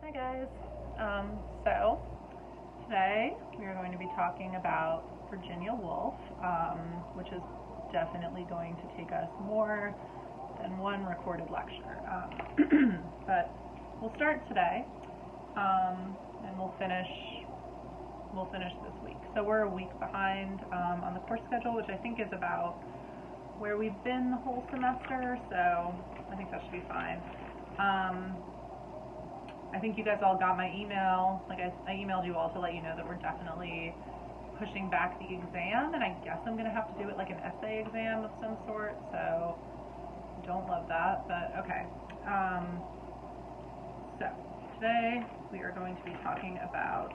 Hi guys. So today we are going to be talking about Virginia Woolf, which is definitely going to take us more than one recorded lecture. But we'll start today, and we'll finish this week. So we're a week behind on the course schedule, which I think is about where we've been the whole semester. So I think that should be fine. I think you guys all got my email. Like I emailed you all to let you know that we're definitely pushing back the exam, and I guess I'm going to have to do it like an essay exam of some sort, so don't love that, but okay. So today we are going to be talking about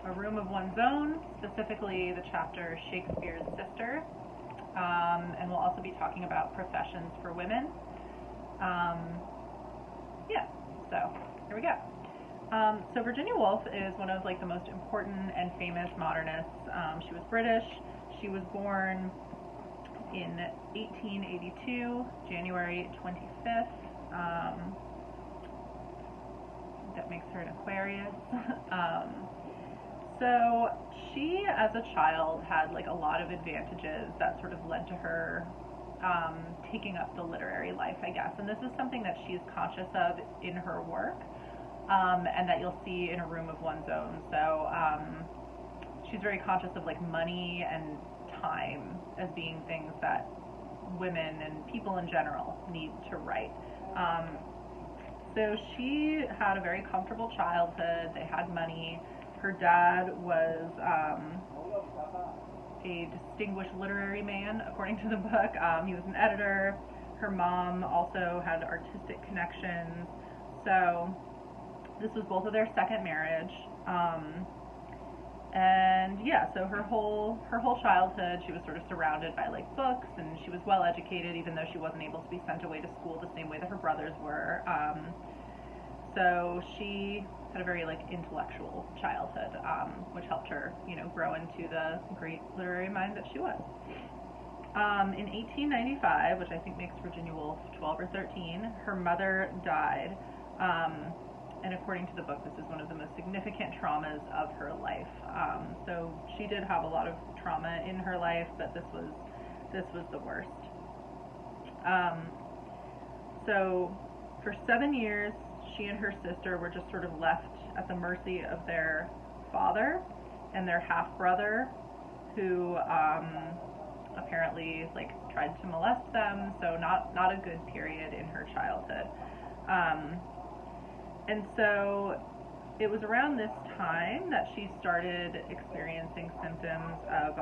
A Room of One's Own, specifically the chapter Shakespeare's Sister, and we'll also be talking about professions for women. Yeah, so here we go. So Virginia Woolf is one of like the most important and famous modernists. She was British. She was born in 1882, January 25th. That makes her an Aquarius. So she, as a child, had like a lot of advantages that sort of led to her taking up the literary life, I guess. And this is something that she's conscious of in her work, and that you'll see in A Room of One's Own. So she's very conscious of like money and time as being things that women and people in general need to write. So she had a very comfortable childhood. They had money. Her dad was a distinguished literary man, according to the book. He was an editor. Her mom also had artistic connections. So this was both of their second marriage. And yeah, so her whole childhood, she was sort of surrounded by like books, and she was well educated, even though she wasn't able to be sent away to school the same way that her brothers were. So she had a very like intellectual childhood, which helped her, grow into the great literary mind that she was. In 1895, which I think makes Virginia Woolf 12 or 13, her mother died. And according to the book, this is one of the most significant traumas of her life. So she did have a lot of trauma in her life, but this was the worst. So for 7 years, she and her sister were just sort of left at the mercy of their father and their half-brother, who apparently like tried to molest them. So not a good period in her childhood. And so it was around this time that she started experiencing symptoms of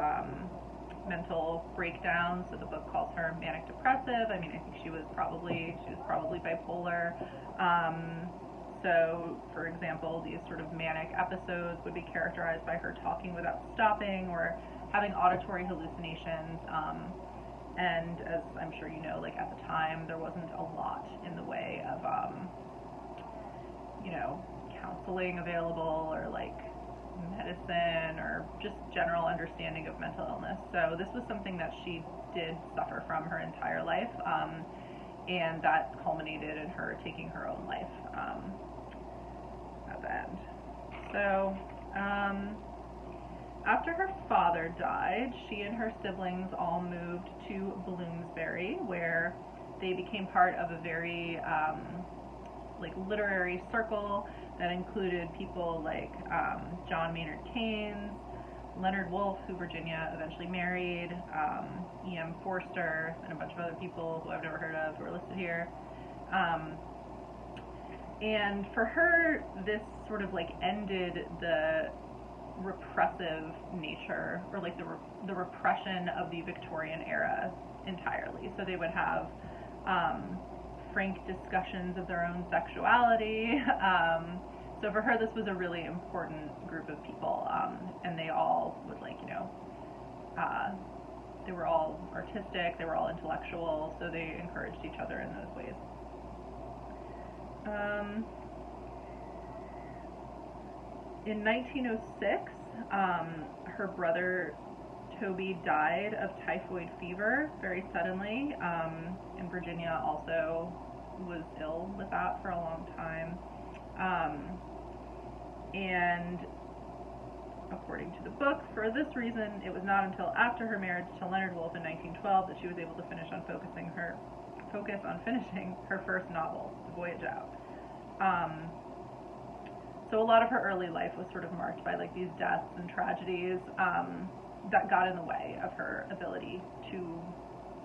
mental breakdown. So the book calls her manic depressive. I mean, I think she was probably bipolar. So, for example, these sort of manic episodes would be characterized by her talking without stopping or having auditory hallucinations. And as I'm sure you know, like at the time, there wasn't a lot in the way of, counseling available, or like medicine, or just general understanding of mental illness. So this was something that she did suffer from her entire life, and that culminated in her taking her own life at the end. So after her father died, she and her siblings all moved to Bloomsbury, where they became part of a very literary circle that included people like John Maynard Keynes, Leonard Woolf, who Virginia eventually married, E.M. Forster, and a bunch of other people who I've never heard of who are listed here. And for her, this sort of like ended the repressive nature, or like the repression of the Victorian era entirely. So they would have frank discussions of their own sexuality. So for her, this was a really important group of people, and they all would they were all artistic, they were all intellectual, so they encouraged each other in those ways. In 1906, her brother Toby died of typhoid fever very suddenly, and Virginia also was ill with that for a long time. And according to the book, for this reason, it was not until after her marriage to Leonard Woolf in 1912 that she was able to focus on finishing her first novel, The Voyage Out. So a lot of her early life was sort of marked by like these deaths and tragedies that got in the way of her ability to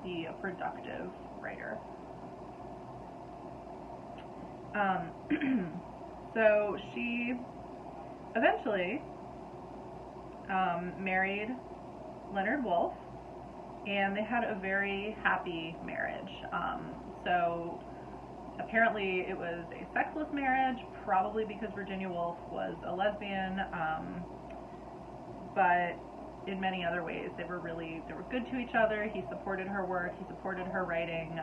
be a productive writer. So she eventually married Leonard Woolf, and they had a very happy marriage. So apparently it was a sexless marriage, probably because Virginia Woolf was a lesbian, but in many other ways they were good to each other. He supported her work, he supported her writing,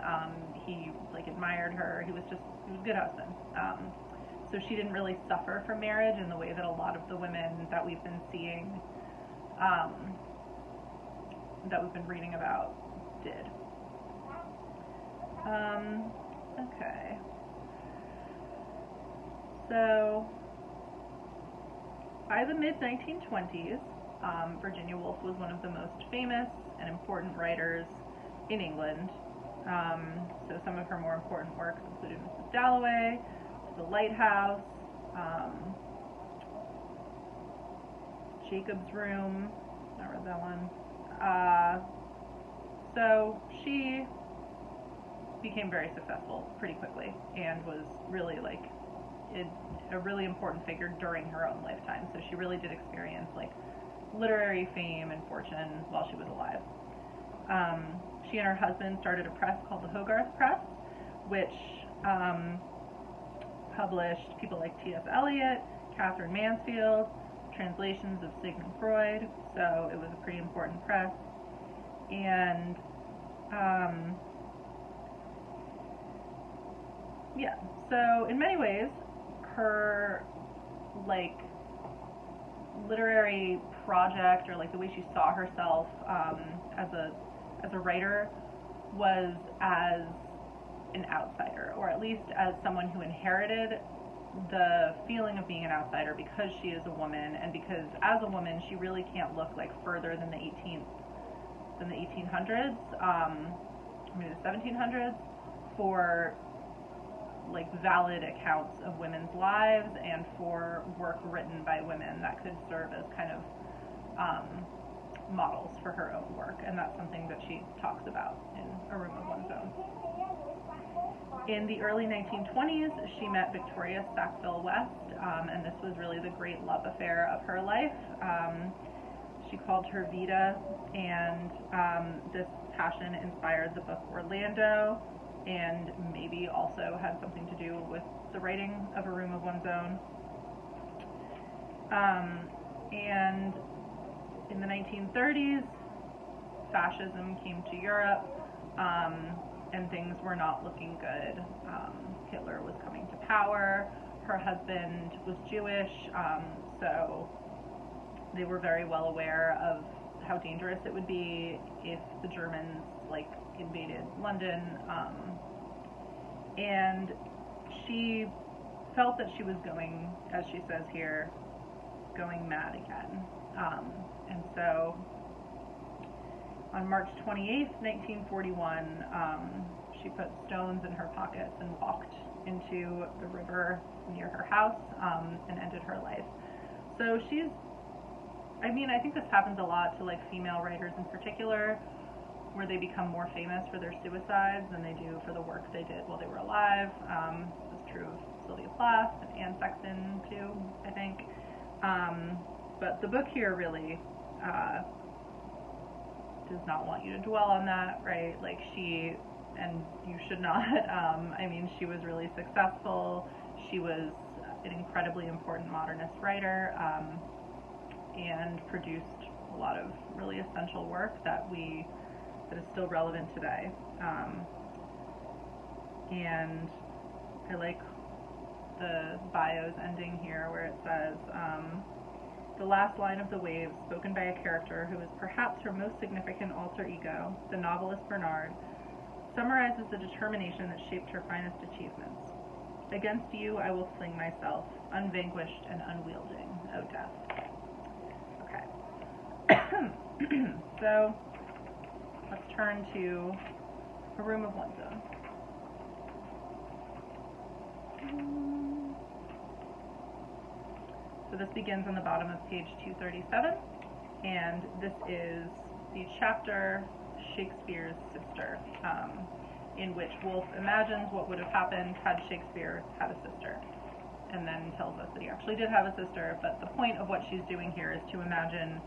he like admired her. He was a good husband. So she didn't really suffer from marriage in the way that a lot of the women that we've been seeing, that we've been reading about did. Okay. So by the mid-1920s, Virginia Woolf was one of the most famous and important writers in England. So some of her more important works included Mrs. Dalloway, The Lighthouse, Jacob's Room. I read that one. So she became very successful pretty quickly and was really like a really important figure during her own lifetime. So she really did experience like literary fame and fortune while she was alive. She and her husband started a press called the Hogarth Press, which published people like T.S. Eliot, Catherine Mansfield, translations of Sigmund Freud, so it was a pretty important press. And so in many ways, her like literary project, or like the way she saw herself as a writer, was as an outsider, or at least as someone who inherited the feeling of being an outsider because she is a woman, and because as a woman she really can't look like further than the 1800s, maybe the 1700s, for like valid accounts of women's lives and for work written by women that could serve as kind of models for her own work, and that's something that she talks about in A Room of One's Own. In the early 1920s, she met Victoria Sackville West, and this was really the great love affair of her life. She called her Vida, and this passion inspired the book Orlando, and maybe also had something to do with the writing of A Room of One's Own. And in the 1930s, fascism came to Europe, and things were not looking good. Hitler was coming to power. Her husband was Jewish, so they were very well aware of how dangerous it would be if the Germans like invaded London, and she felt that she was going, as she says here, going mad again. And so on March 28th, 1941, she put stones in her pockets and walked into the river near her house, and ended her life. So I think this happens a lot to like female writers in particular, where they become more famous for their suicides than they do for the work they did while they were alive. This is true of Sylvia Plath and Anne Sexton too, I think. But the book here really does not want you to dwell on that, right? Like and you should not. She was really successful. She was an incredibly important modernist writer, and produced a lot of really essential work that is still relevant today. And I like the bio's ending here, where it says, the last line of The Waves, spoken by a character who is perhaps her most significant alter ego, the novelist Bernard, summarizes the determination that shaped her finest achievements. Against you I will fling myself, unvanquished and unwielding, O death. Okay. So, let's turn to A Room of One's Own. So this begins on the bottom of page 237, and this is the chapter Shakespeare's Sister, in which Woolf imagines what would have happened had Shakespeare had a sister, and then tells us that he actually did have a sister, but the point of what she's doing here is to imagine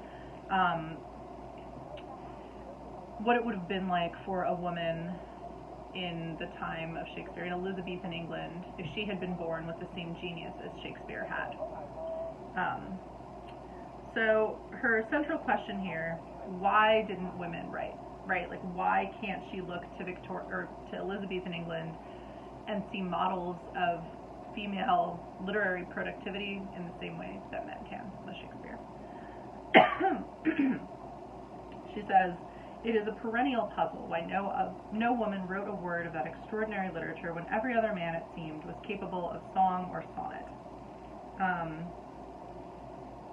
what it would have been like for a woman in the time of Shakespeare, in Elizabethan England, if she had been born with the same genius as Shakespeare had. So her central question here, why didn't women write? Right? Like, why can't she look to Elizabethan England and see models of female literary productivity in the same way that men can with Shakespeare? She says, it is a perennial puzzle why no woman wrote a word of that extraordinary literature when every other man, it seemed, was capable of song or sonnet.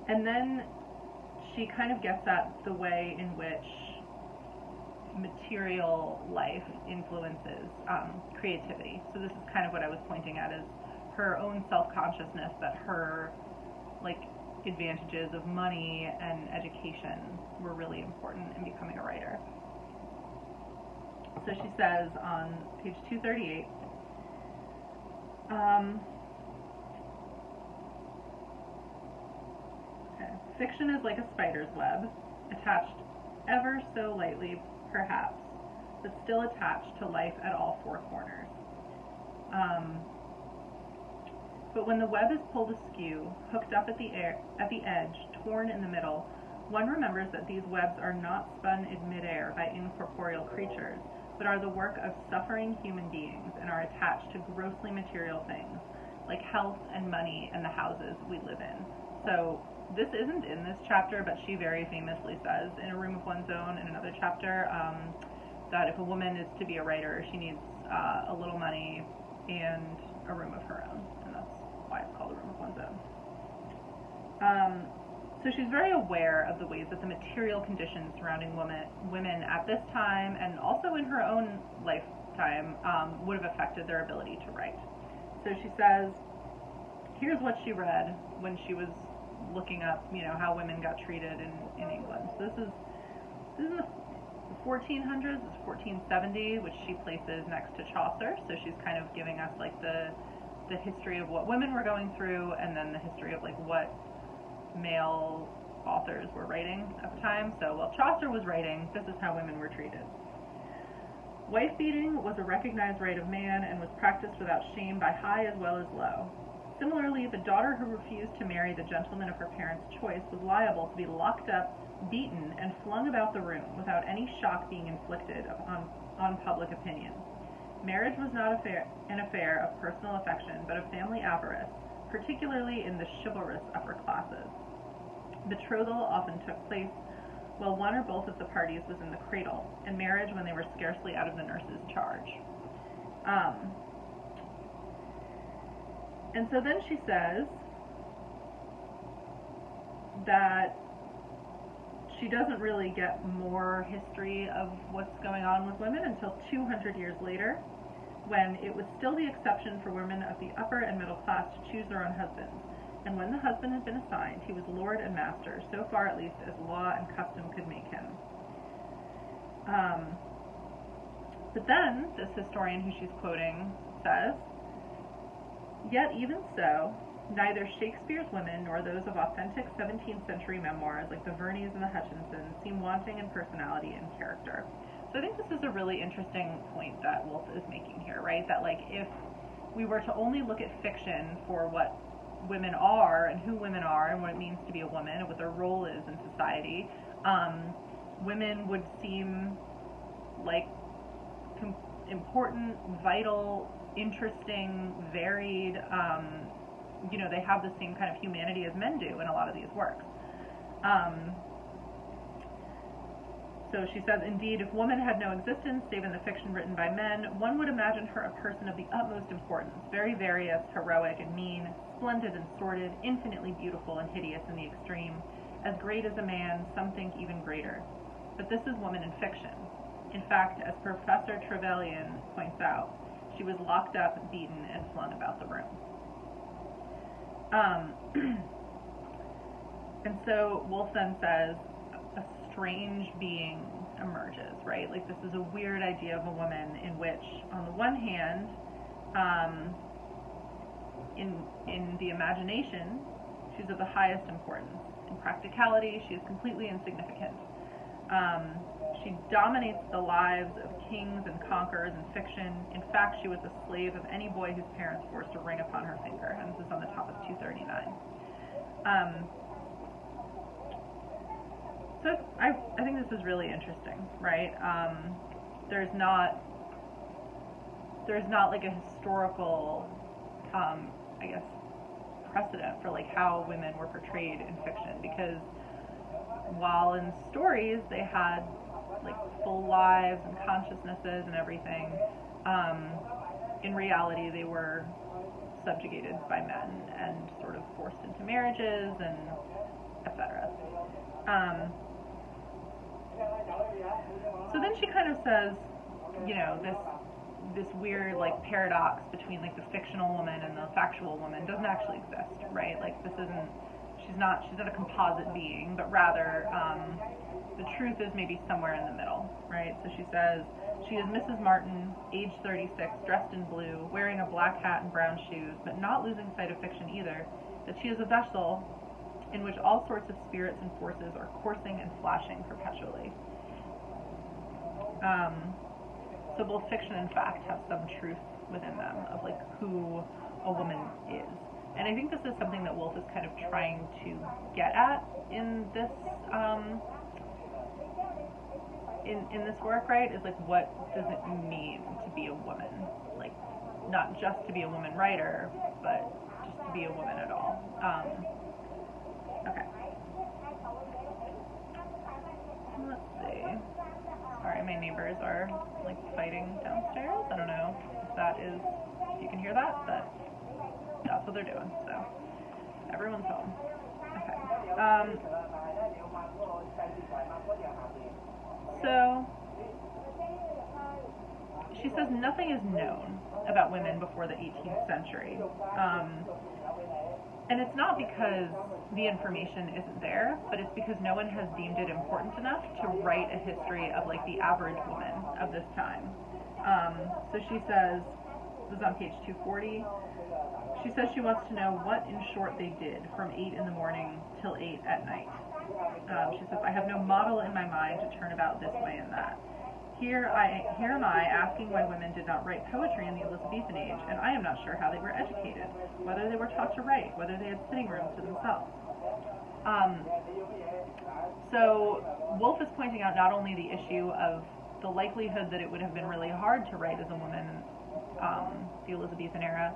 And then she kind of gets at the way in which material life influences creativity. So this is kind of what I was pointing at, is her own self-consciousness that her advantages of money and education were really important in becoming a writer. So she says on page 238, fiction is like a spider's web, attached ever so lightly, perhaps, but still attached to life at all four corners. But when the web is pulled askew, hooked up at the edge, torn in the middle, one remembers that these webs are not spun in midair by incorporeal creatures, but are the work of suffering human beings and are attached to grossly material things, like health and money and the houses we live in. So this isn't in this chapter, but she very famously says in A Room of One's Own, in another chapter, that if a woman is to be a writer, she needs a little money and a room of her own, and that's why it's called A Room of One's Own. So she's very aware of the ways that the material conditions surrounding women at this time, and also in her own lifetime, would have affected their ability to write. So she says, here's what she read when she was looking up, how women got treated in England. So this is in the 1400s, it's 1470, which she places next to Chaucer. So she's kind of giving us the history of what women were going through, and then the history of what male authors were writing at the time. So while Chaucer was writing, this is how women were treated. Wife-beating was a recognized right of man and was practiced without shame by high as well as low. Similarly, the daughter who refused to marry the gentleman of her parents' choice was liable to be locked up, beaten, and flung about the room without any shock being inflicted on public opinion. Marriage was not an affair of personal affection, but of family avarice, particularly in the chivalrous upper classes. Betrothal often took place while one or both of the parties was in the cradle, and marriage when they were scarcely out of the nurse's charge. And so then she says that she doesn't really get more history of what's going on with women until 200 years later, when it was still the exception for women of the upper and middle class to choose their own husbands. And when the husband had been assigned, he was lord and master, so far at least as law and custom could make him. But then, this historian who she's quoting says, yet even so, neither Shakespeare's women nor those of authentic 17th century memoirs like the Verneys and the Hutchinsons seem wanting in personality and character. So I think this is a really interesting point that Woolf is making here, right? That if we were to only look at fiction for what women are and who women are and what it means to be a woman and what their role is in society, women would seem like important, vital, interesting, varied, they have the same kind of humanity as men do in a lot of these works. So So she says, indeed, if woman had no existence save in the fiction written by men, one would imagine her a person of the utmost importance, very various, heroic and mean, splendid and sordid, infinitely beautiful and hideous in the extreme, as great as a man, some think even greater. But this is woman in fiction. In fact, as Professor Trevelyan points out, she was locked up, beaten, and flung about the room. And so Woolf then says, a strange being emerges, right? Like, this is a weird idea of a woman in which, on the one hand, in the imagination, she's of the highest importance. In practicality, she is completely insignificant. She dominates the lives of kings and conquerors in fiction. In fact, she was a slave of any boy whose parents forced a ring upon her finger, and this is on the top of 239. So I think this is really interesting, right? There's not like a historical, I guess, precedent for like how women were portrayed in fiction, because while in stories they had like full lives and consciousnesses and everything, in reality they were subjugated by men and sort of forced into marriages and etc. So then she kind of says, you know, this weird like paradox between like the fictional woman and the factual woman doesn't actually exist, right? Like, this isn't, she's not a composite being, but rather the truth is maybe somewhere in the middle, right? So she says she is Mrs. Martin, age 36, dressed in blue, wearing a black hat and brown shoes, but not losing sight of fiction either, that she is a vessel in which all sorts of spirits and forces are coursing and flashing perpetually. So both fiction and fact have some truth within them of like who a woman is. And I think this is something that Woolf is kind of trying to get at in this in this work, right? Is like, what does it mean to be a woman? Like, not just to be a woman writer, but just to be a woman at all. Okay. Let's see. Sorry, my neighbors are like fighting downstairs. I don't know if you can hear that, but that's what they're doing. So everyone's home. Okay. So she says nothing is known about women before the 18th century. And it's not because the information isn't there, but it's because no one has deemed it important enough to write a history of like the average woman of this time. So she says, this is on page 240, she says she wants to know what in short they did from 8 in the morning till 8 at night. She says, I have no model in my mind to turn about this way and that. Here am I asking why women did not write poetry in the Elizabethan age, and I am not sure how they were educated, whether they were taught to write, whether they had sitting rooms to themselves. So Woolf is pointing out not only the issue of the likelihood that it would have been really hard to write as a woman the Elizabethan era,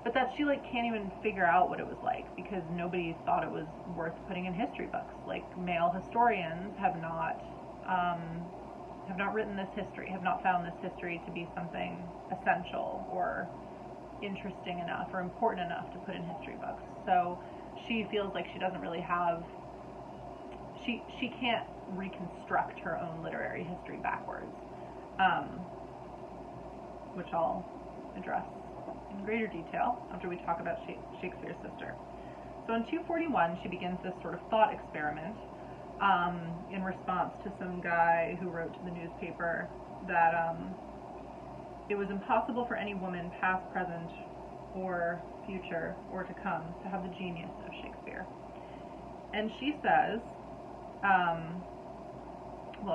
but that she like can't even figure out what it was like because nobody thought it was worth putting in history books. Like, male historians have not written this history, have not found this history to be something essential or interesting enough or important enough to put in history books. So she feels like she doesn't really have, she can't reconstruct her own literary history backwards, which I'll address in greater detail after we talk about Shakespeare's sister. So in 241, she begins this sort of thought experiment in response to some guy who wrote to the newspaper that it was impossible for any woman, past, present, or future, or to come, to have the genius of Shakespeare. And she says,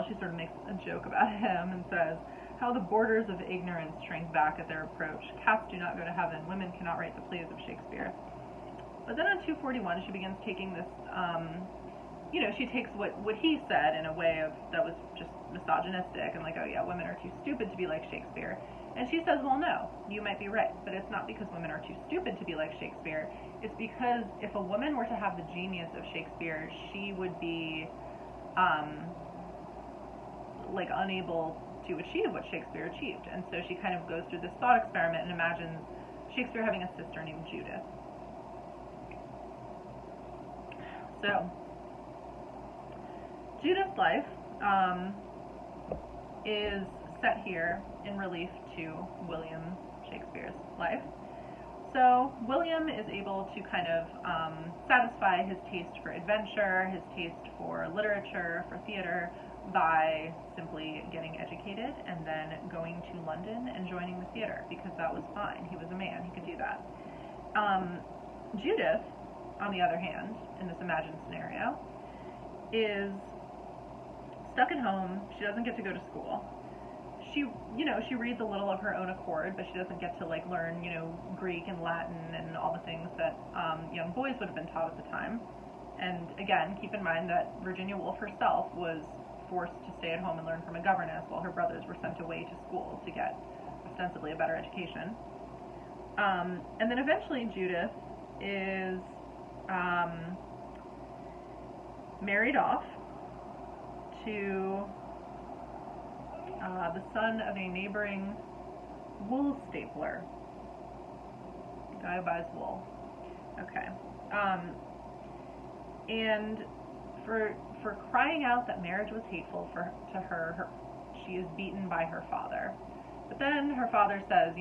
she sort of makes a joke about him and says, how the borders of ignorance shrink back at their approach. Cats do not go to heaven. Women cannot write the plays of Shakespeare. But then on 241, she begins taking this, she takes what he said in a way of that was just misogynistic and like, oh yeah, women are too stupid to be like Shakespeare. And she says, well, no, you might be right, but it's not because women are too stupid to be like Shakespeare. It's because if a woman were to have the genius of Shakespeare, she would be like unable to achieve what Shakespeare achieved. And so she kind of goes through this thought experiment and imagines Shakespeare having a sister named Judith. So Judith's life is set here in relief to William Shakespeare's life. So William is able to kind of satisfy his taste for adventure, his taste for literature, for theater, by simply getting educated and then going to London and joining the theater, because that was fine. He was a man, he could do that. Judith, on the other hand, in this imagined scenario, is stuck at home. She doesn't get to go to school. She reads a little of her own accord, but she doesn't get to learn, Greek and Latin and all the things that young boys would have been taught at the time. And again, keep in mind that Virginia Woolf herself was forced to stay at home and learn from a governess while her brothers were sent away to school to get ostensibly a better education. And then eventually Judith is married off to the son of a neighboring wool stapler. The guy who buys wool. Okay. And for crying out that marriage was hateful to her, she is beaten by her father. But then her father says,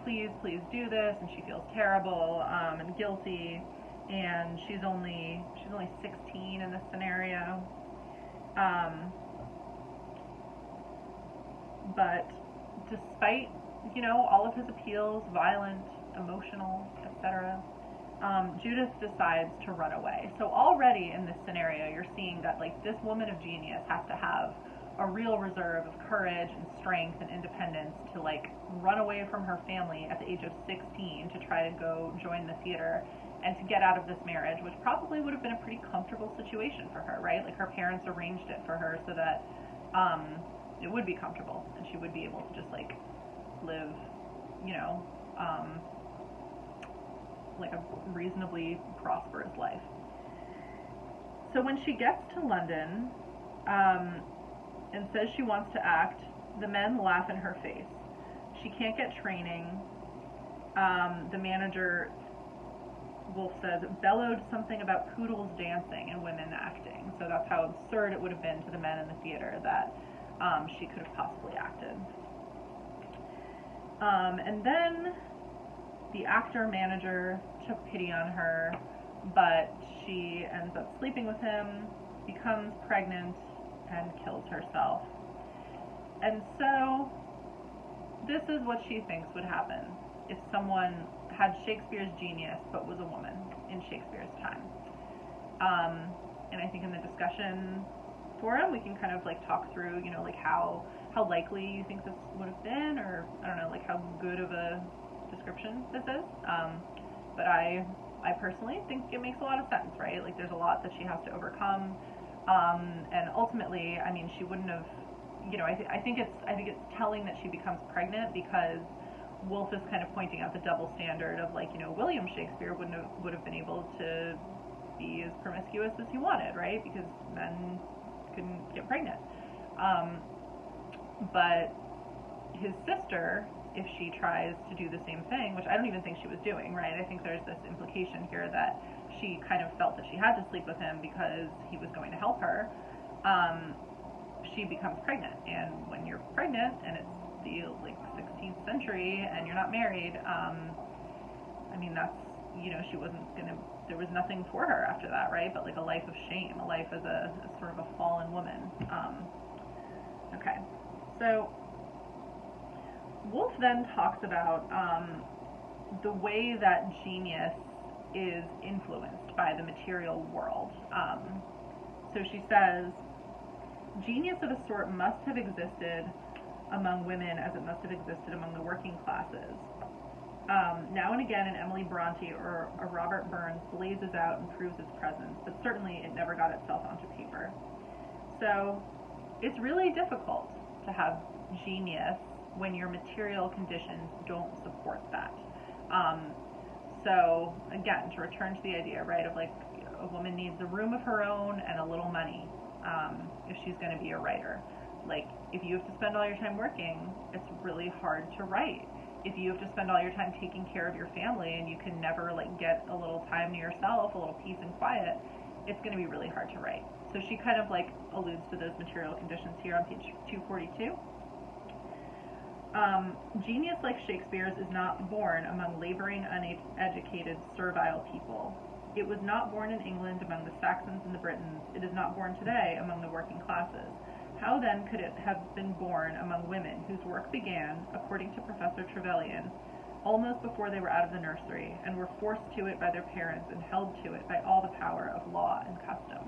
please do this, and she feels terrible and guilty. And she's only 16 in this scenario. But despite, all of his appeals, violent, emotional, etc., Judith decides to run away. So already in this scenario, you're seeing that this woman of genius has to have a real reserve of courage and strength and independence to run away from her family at the age of 16 to try to go join the theater and to get out of this marriage, which probably would have been a pretty comfortable situation for her, right? Her parents arranged it for her so that it would be comfortable and she would be able to just live, a reasonably prosperous life. So when she gets to London and says she wants to act, the men laugh in her face. She can't get training. The manager, Woolf says, bellowed something about poodles dancing and women acting. So that's how absurd it would have been to the men in the theater that she could have possibly acted. And then the actor manager took pity on her, but she ends up sleeping with him, becomes pregnant, and kills herself. And so this is what she thinks would happen if someone had Shakespeare's genius but was a woman in Shakespeare's time. And I think in the discussion forum we can kind of talk through, how likely you think this would have been, or I don't know, how good of a description this is. But I personally think it makes a lot of sense, right? There's a lot that she has to overcome, and ultimately, I mean, she wouldn't have, I think it's telling that she becomes pregnant because Woolf is kind of pointing out the double standard of William Shakespeare would have been able to be as promiscuous as he wanted, right? Because men couldn't get pregnant. But his sister, if she tries to do the same thing, which I don't even think she was doing, right? I think there's this implication here that she kind of felt that she had to sleep with him because he was going to help her. She becomes pregnant, and when you're pregnant and it's the 16th century and you're not married, I mean, that's, she wasn't gonna, there was nothing for her after that, right? But a life of shame, a life as a sort of a fallen woman. Okay, so Woolf then talks about the way that genius is influenced by the material world. So she says, genius of a sort must have existed among women as it must have existed among the working classes. Now and again an Emily Bronte or a Robert Burns blazes out and proves its presence, but certainly it never got itself onto paper. So it's really difficult to have genius when your material conditions don't support that. So again, to return to the idea, right, of a woman needs a room of her own and a little money if she's going to be a writer. Like, if you have to spend all your time working, it's really hard to write. If you have to spend all your time taking care of your family and you can never like get a little time to yourself, a little peace and quiet, it's going to be really hard to write. So she kind of like alludes to those material conditions here on page 242. Genius like Shakespeare's is not born among laboring, uneducated, servile people. It was not born in England among the Saxons and the Britons. It is not born today among the working classes. How then could it have been born among women whose work began, according to Professor Trevelyan, almost before they were out of the nursery, and were forced to it by their parents and held to it by all the power of law and custom?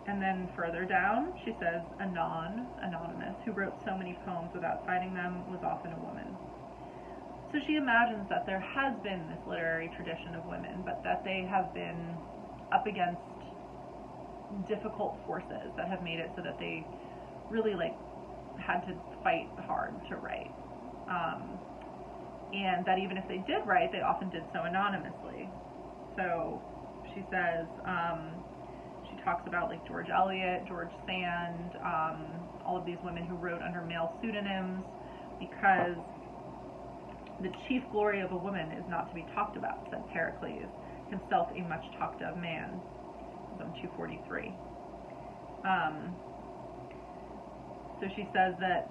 And then further down, she says, Anon, anonymous, who wrote so many poems without citing them, was often a woman. So she imagines that there has been this literary tradition of women, but that they have been up against difficult forces that have made it so that they really like had to fight hard to write. And that even if they did write, they often did so anonymously. So she says, she talks about like George Eliot, George Sand, all of these women who wrote under male pseudonyms, because the chief glory of a woman is not to be talked about, said Pericles, himself a much talked of man. On 243. So she says that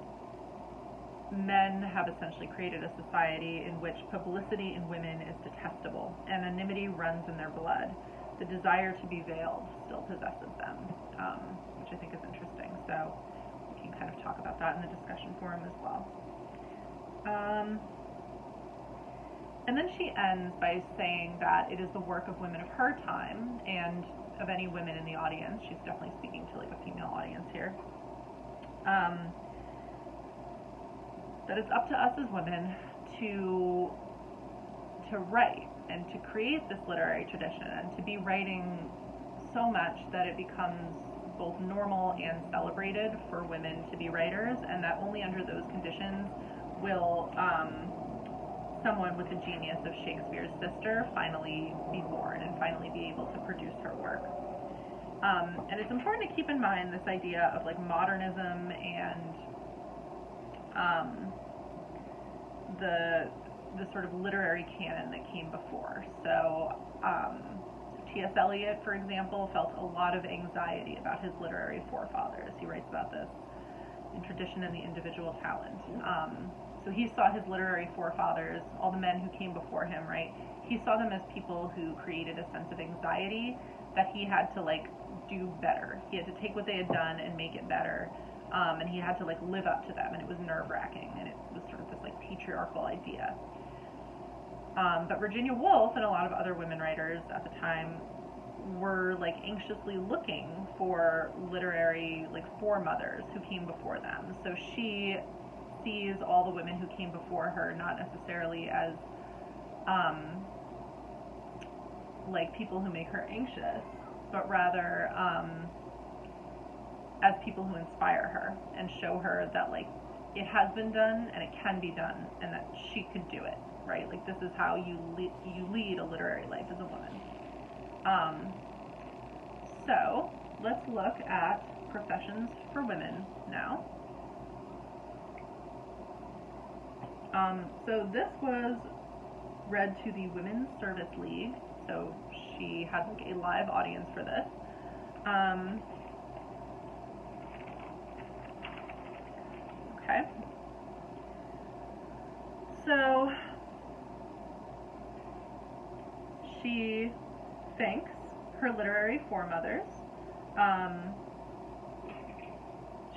men have essentially created a society in which publicity in women is detestable. Anonymity runs in their blood. The desire to be veiled still possesses them, which I think is interesting. So we can kind of talk about that in the discussion forum as well. And then she ends by saying that it is the work of women of her time and of any women in the audience. She's definitely speaking to like a female audience here. That it's up to us as women to write and to create this literary tradition and to be writing so much that it becomes both normal and celebrated for women to be writers, and that only under those conditions will someone with the genius of Shakespeare's sister finally be born and finally be able to produce her work. And it's important to keep in mind this idea of like modernism and the sort of literary canon that came before. So T.S. Eliot, for example, felt a lot of anxiety about his literary forefathers. He writes about this in Tradition and the Individual Talent. So he saw his literary forefathers, all the men who came before him, right? He saw them as people who created a sense of anxiety that he had to like do better. He had to take what they had done and make it better, and he had to like live up to them, and it was nerve-wracking, and it was sort of this like patriarchal idea. But Virginia Woolf and a lot of other women writers at the time were like anxiously looking for literary like foremothers who came before them. So she sees all the women who came before her not necessarily as like people who make her anxious, but rather as people who inspire her and show her that like it has been done and it can be done and that she could do it, right? Like this is how you lead a literary life as a woman. So let's look at professions for women now. So this was read to the Women's Service League, so she had like a live audience for this. Okay. So she thanks her literary foremothers.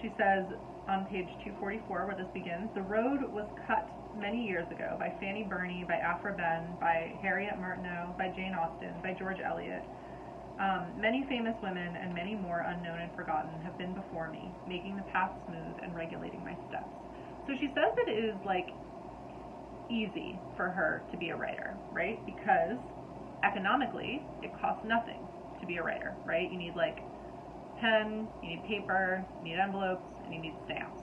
She says on page 244, where this begins, the road was cut many years ago by Fanny Burney, by Aphra Behn, by Harriet Martineau, by Jane Austen, by George Eliot. Many famous women and many more unknown and forgotten have been before me, making the path smooth and regulating my steps. So she says that it is like easy for her to be a writer, right? Because economically, it costs nothing to be a writer, right? You need like pen, you need paper, you need envelopes, and you need stamps.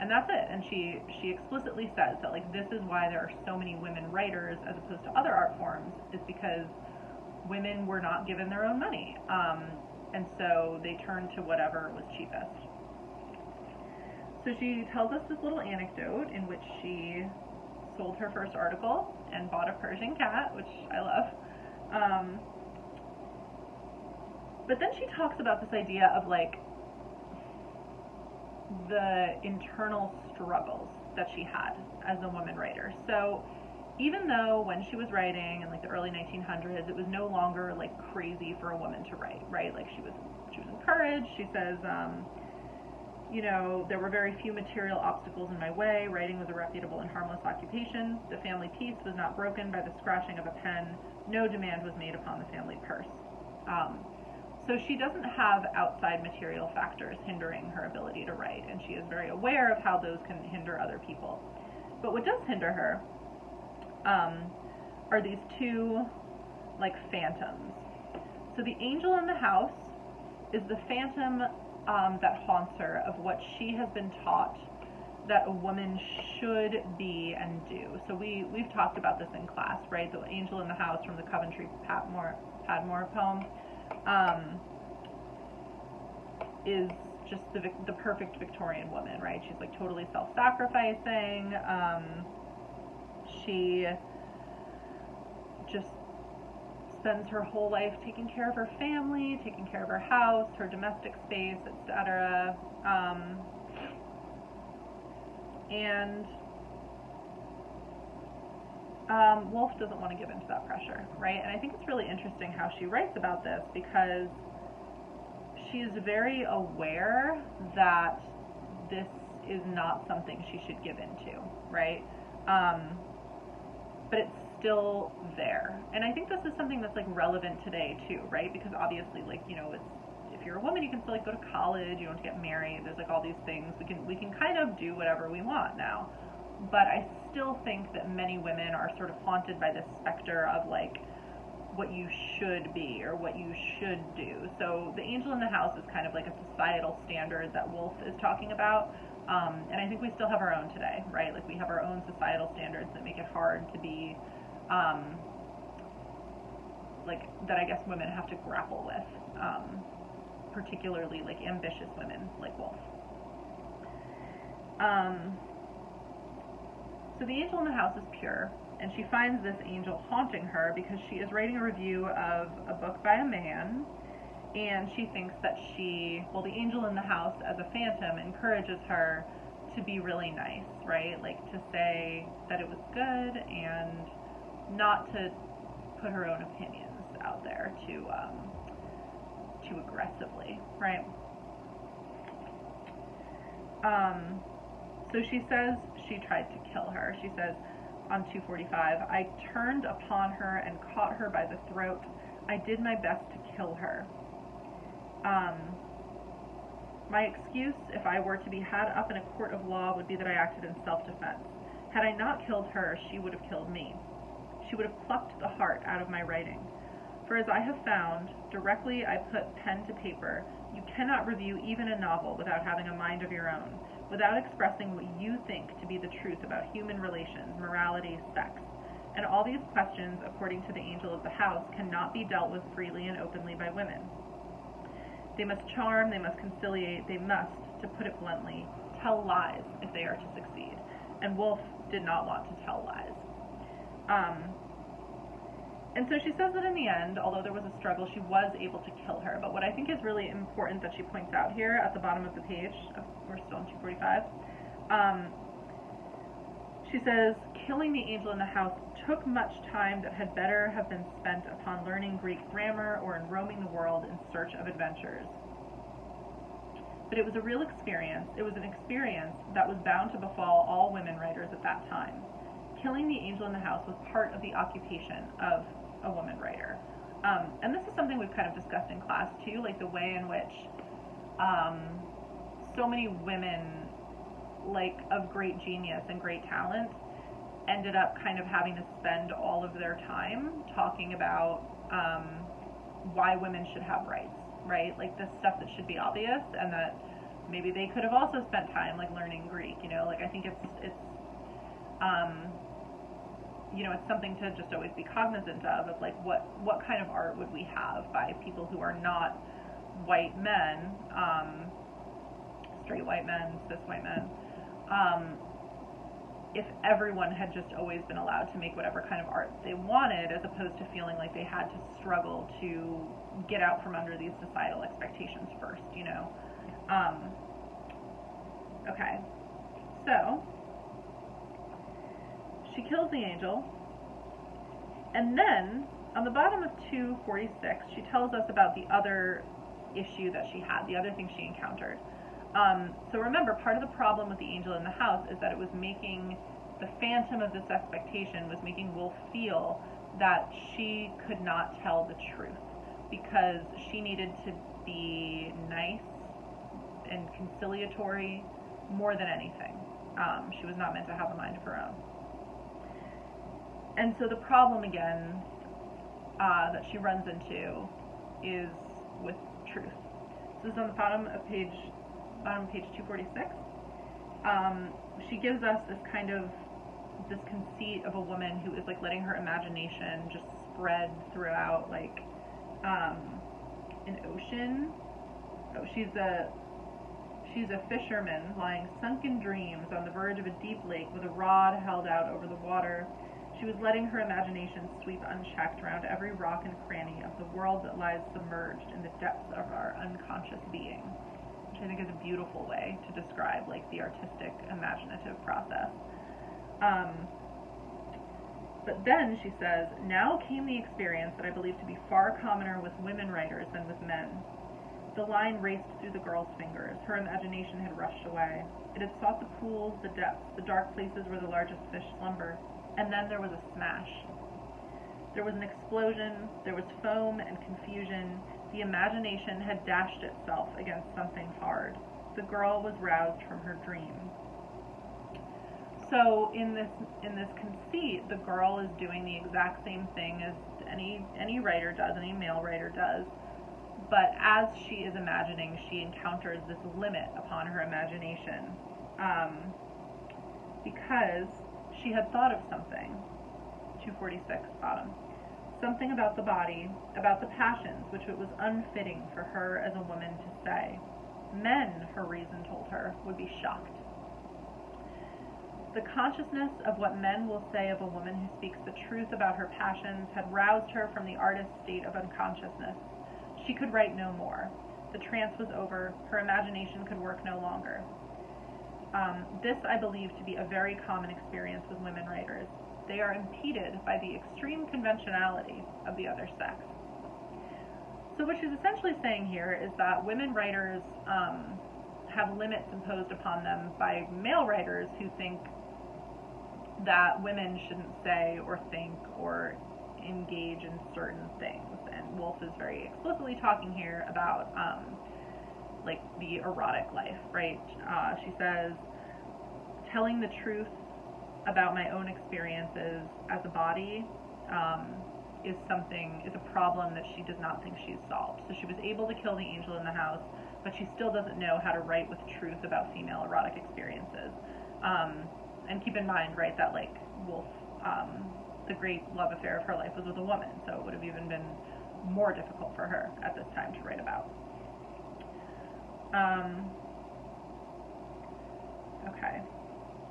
And that's it. And she explicitly says that like this is why there are so many women writers as opposed to other art forms, is because women were not given their own money. and so they turned to whatever was cheapest. So she tells us this little anecdote in which she sold her first article and bought a Persian cat, which I love. But then she talks about this idea of like the internal struggles that she had as a woman writer. So even though when she was writing in like the early 1900s, it was no longer like crazy for a woman to write, right? Like she was encouraged. She says, you know, there were very few material obstacles in my way. Writing was a reputable and harmless occupation. The family peace was not broken by the scratching of a pen. No demand was made upon the family purse. So she doesn't have outside material factors hindering her ability to write, and she is very aware of how those can hinder other people. But what does hinder her are these two, like, phantoms. So the angel in the house is the phantom that haunts her of what she has been taught that a woman should be and do. So we've talked about this in class, right? The angel in the house from the Coventry Padmore poem is just the perfect Victorian woman, right? She's like totally self-sacrificing. She just spends her whole life taking care of her family, taking care of her house, her domestic space, etc. And Woolf doesn't want to give into that pressure, right? And I think it's really interesting how she writes about this, because she is very aware that this is not something she should give into, right? But it's still there. And I think this is something that's like relevant today too, right? Because obviously, like, you know, it's, if you're a woman, you can still like go to college, you don't have to get married, there's like all these things. We can kind of do whatever we want now. But I still think that many women are sort of haunted by this specter of like what you should be or what you should do. So the angel in the house is kind of like a societal standard that Woolf is talking about. And I think we still have our own today, right? Like we have our own societal standards that make it hard to be, like, that I guess women have to grapple with, particularly like ambitious women like Woolf. So the angel in the house is pure, and she finds this angel haunting her because she is writing a review of a book by a man, and she thinks that the angel in the house as a phantom encourages her to be really nice, right? Like to say that it was good and not to put her own opinions out there too aggressively, right? So she says she tried to kill her. She says on 245, I turned upon her and caught her by the throat. I did my best to kill her. My excuse, if I were to be had up in a court of law, would be that I acted in self-defense. Had I not killed her, she would have killed me. She would have plucked the heart out of my writing. For as I have found, directly I put pen to paper, you cannot review even a novel without having a mind of your own, without expressing what you think to be the truth about human relations, morality, sex. And all these questions, according to the angel of the house, cannot be dealt with freely and openly by women. They must charm, they must conciliate, they must, to put it bluntly, tell lies if they are to succeed. And Woolf did not want to tell lies. And so she says that in the end, although there was a struggle, she was able to kill her. But what I think is really important that she points out here at the bottom of the page, we're still on 245, she says, killing the angel in the house took much time that had better have been spent upon learning Greek grammar or in roaming the world in search of adventures. But it was a real experience. It was an experience that was bound to befall all women writers at that time. Killing the angel in the house was part of the occupation of a woman writer. And this is something we've kind of discussed in class too, like the way in which so many women, like of great genius and great talent, ended up kind of having to spend all of their time talking about why women should have rights, right? Like this stuff that should be obvious, and that maybe they could have also spent time like learning Greek, you know, like I think it's you know, it's something to just always be cognizant of like what kind of art would we have by people who are not white men, straight white men, cis white men, um, if everyone had just always been allowed to make whatever kind of art they wanted, as opposed to feeling like they had to struggle to get out from under these societal expectations first, you know? Okay, so she kills the angel, and then on the bottom of 246, she tells us about the other issue that she had, the other thing she encountered. So remember, part of the problem with the angel in the house is that it was making the phantom of this expectation was making Woolf feel that she could not tell the truth because she needed to be nice and conciliatory more than anything. She was not meant to have a mind of her own. And so the problem again that she runs into is with truth. So this is on the bottom of page 246. She gives us this conceit of a woman who is like letting her imagination just spread throughout like an ocean. Oh, she's a fisherman lying sunk in dreams on the verge of a deep lake with a rod held out over the water. She was letting her imagination sweep unchecked round every rock and cranny of the world that lies submerged in the depths of our unconscious being, which I think is a beautiful way to describe like the artistic, imaginative process. But then she says, now came the experience that I believe to be far commoner with women writers than with men. The line raced through the girl's fingers. Her imagination had rushed away. It had sought the pools, the depths, the dark places where the largest fish slumber. And then there was a smash. There was an explosion. There was foam and confusion. The imagination had dashed itself against something hard. The girl was roused from her dream. So in this conceit, the girl is doing the exact same thing as any writer does, any male writer does. But as she is imagining, she encounters this limit upon her imagination, because she had thought of something. 246 bottom. Something about the body, about the passions, which it was unfitting for her as a woman to say. Men, her reason told her, would be shocked. The consciousness of what men will say of a woman who speaks the truth about her passions had roused her from the artist's state of unconsciousness. She could write no more. The trance was over. Her imagination could work no longer. This I believe to be a very common experience with women writers. They are impeded by the extreme conventionality of the other sex. So what she's essentially saying here is that women writers have limits imposed upon them by male writers who think that women shouldn't say or think or engage in certain things. And Woolf is very explicitly talking here about like the erotic life, right? She says, telling the truth about my own experiences as a body is a problem that she does not think she's solved. So she was able to kill the angel in the house, but she still doesn't know how to write with truth about female erotic experiences. And keep in mind, right, that like Woolf, the great love affair of her life was with a woman, so it would have even been more difficult for her at this time to write about. Okay,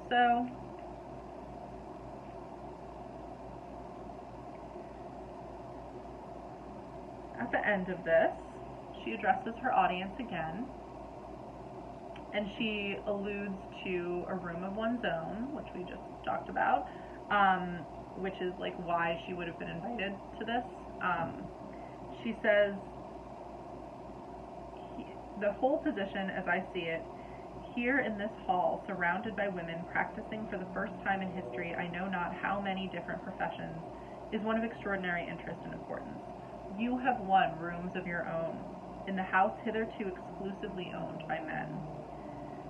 so at the end of this, she addresses her audience again, and she alludes to a room of one's own, which we just talked about, which is like why she would have been invited to this. She says, the whole position as I see it, here in this hall, surrounded by women practicing for the first time in history, I know not how many different professions, is one of extraordinary interest and importance. You have won rooms of your own, in the house hitherto exclusively owned by men.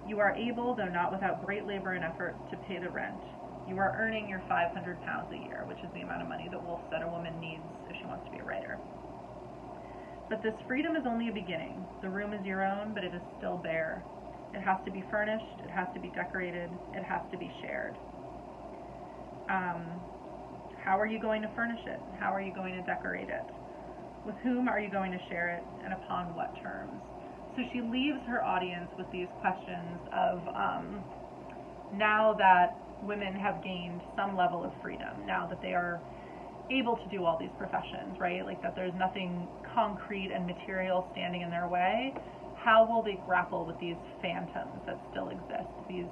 You are able, though not without great labor and effort, to pay the rent. You are earning your £500 a year, which is the amount of money that Woolf said a woman needs if she wants to be a writer. But this freedom is only a beginning. The room is your own, but it is still bare. It has to be furnished, it has to be decorated, it has to be shared. How are you going to furnish it? How are you going to decorate it? With whom are you going to share it, and upon what terms? So she leaves her audience with these questions of, now that women have gained some level of freedom, now that they are able to do all these professions, right? Like that there's nothing concrete and material standing in their way. How will they grapple with these phantoms that still exist? These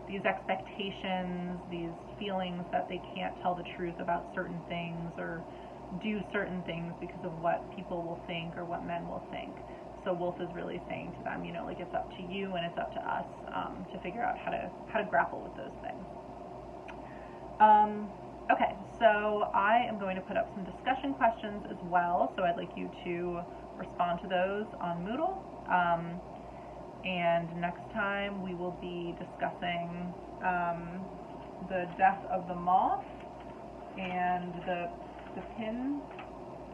these expectations, these feelings that they can't tell the truth about certain things or do certain things because of what people will think or what men will think. So Woolf is really saying to them, like it's up to you and it's up to us to figure out how to grapple with those things. Okay, so I am going to put up some discussion questions as well, so I'd like you to respond to those on Moodle. And next time we will be discussing the death of the moth and the pin,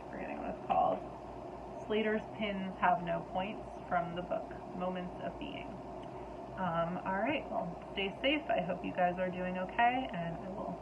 forgetting what it's called. Slater's pins have no points, from the book Moments of Being. Alright, well, stay safe. I hope you guys are doing okay, and I will